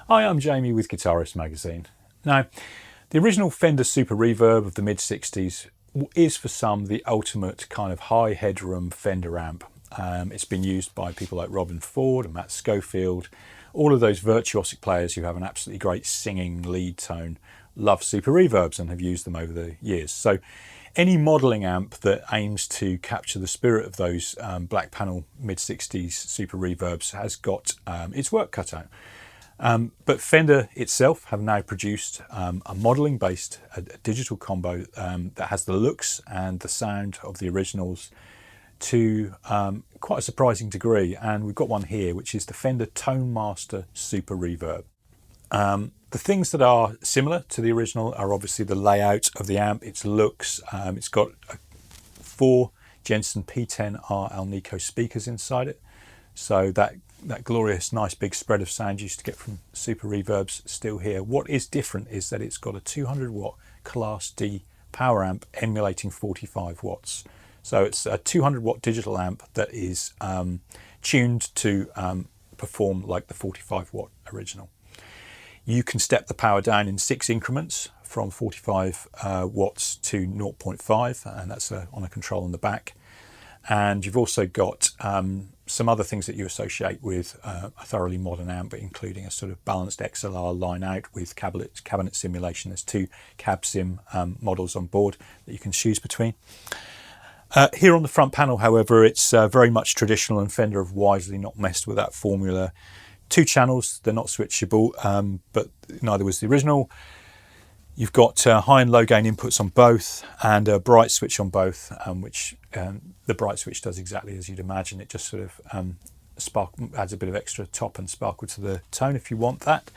Hi, I'm Jamie with Guitarist magazine. Now, the original Fender Super Reverb of the mid-60s is for some the ultimate kind of high headroom Fender amp. It's been used by people like Robin Ford and Matt Schofield. All of those virtuosic players who have an absolutely great singing lead tone love Super Reverbs and have used them over the years. So any modelling amp that aims to capture the spirit of those black panel mid-60s Super Reverbs has got its work cut out. But Fender itself have now produced a modelling based a digital combo that has the looks and the sound of the originals to quite a surprising degree, and we've got one here which is the Fender Tone Master Super Reverb. The things that are similar to the original are obviously the layout of the amp, its looks. It's got 4 Jensen P10R Alnico speakers inside it, so that glorious nice big spread of sound you used to get from Super Reverbs still here. What is different is that it's got a 200 watt Class D power amp emulating 45 watts. So it's a 200 watt digital amp that is tuned to perform like the 45 watt original. You can step the power down in 6 increments from 45 watts to 0.5, and that's on a control on the back. And you've also got some other things that you associate with a thoroughly modern amp, including a sort of balanced XLR line out with cabinet simulation. There's 2 cab sim models on board that you can choose between. Here on the front panel, however, it's very much traditional, and Fender have wisely not messed with that formula. 2 channels, they're not switchable, but neither was the original. You've got high and low gain inputs on both and a bright switch on both, which the bright switch does exactly as you'd imagine. It just sort of adds a bit of extra top and sparkle to the tone if you want that.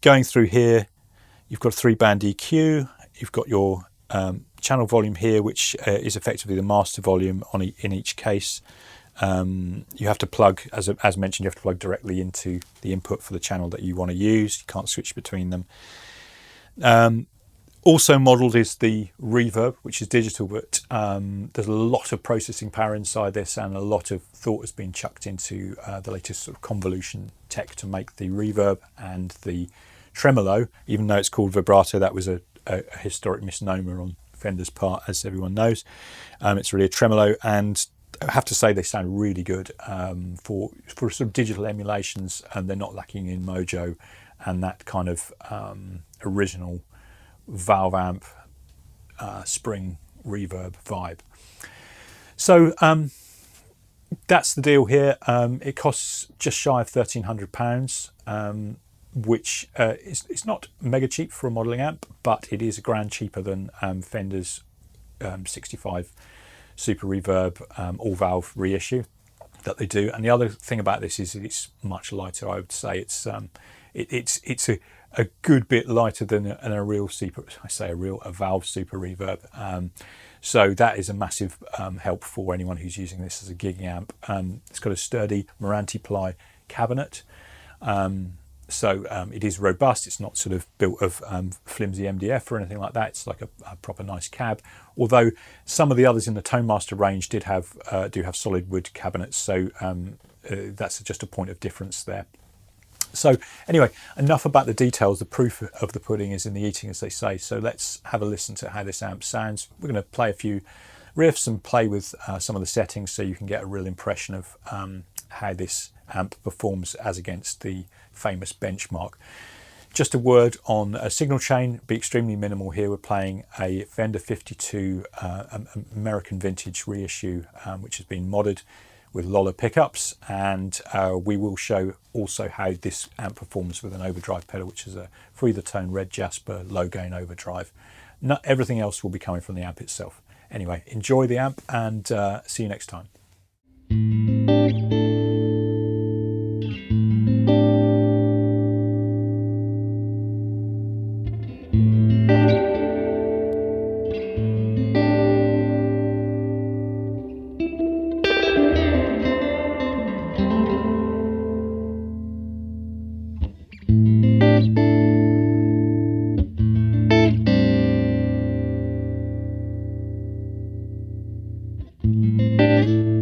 Going through here, you've got a 3-band EQ. You've got your channel volume here, which is effectively the master volume in each case. You have to plug, as mentioned, you have to plug directly into the input for the channel that you want to use. You can't switch between them. Also modelled is the reverb, which is digital, but there's a lot of processing power inside this, and a lot of thought has been chucked into the latest sort of convolution tech to make the reverb and the tremolo. Even though it's called vibrato, that was a historic misnomer on Fender's part, as everyone knows. It's really a tremolo, and I have to say they sound really good for sort of digital emulations, and they're not lacking in mojo and that kind of original valve amp spring reverb vibe. So that's the deal here. It costs just shy of £1,300, which is not mega cheap for a modelling amp, but it is a grand cheaper than Fender's 65 Super Reverb all valve reissue that they do. And the other thing about this is it's much lighter. I would say it's a good bit lighter than a real Super, a valve Super Reverb. So that is a massive help for anyone who's using this as a gigging amp. It's got a sturdy Meranti ply cabinet. So it is robust. It's not sort of built of flimsy MDF or anything like that. It's like a proper nice cab. Although some of the others in the Tone Master range do have solid wood cabinets. So that's just a point of difference there. So anyway, enough about the details. The proof of the pudding is in the eating, as they say. So let's have a listen to how this amp sounds. We're going to play a few riffs and play with some of the settings so you can get a real impression of how this amp performs as against the famous benchmark. Just a word on a signal chain, be extremely minimal here. We're playing a Fender 52 American vintage reissue, which has been modded with Lola pickups, and we will show also how this amp performs with an overdrive pedal, which is a Free the Tone Red Jasper low gain overdrive. Not everything else will be coming from the amp itself. Anyway, enjoy the amp, and see you next time. Thank you.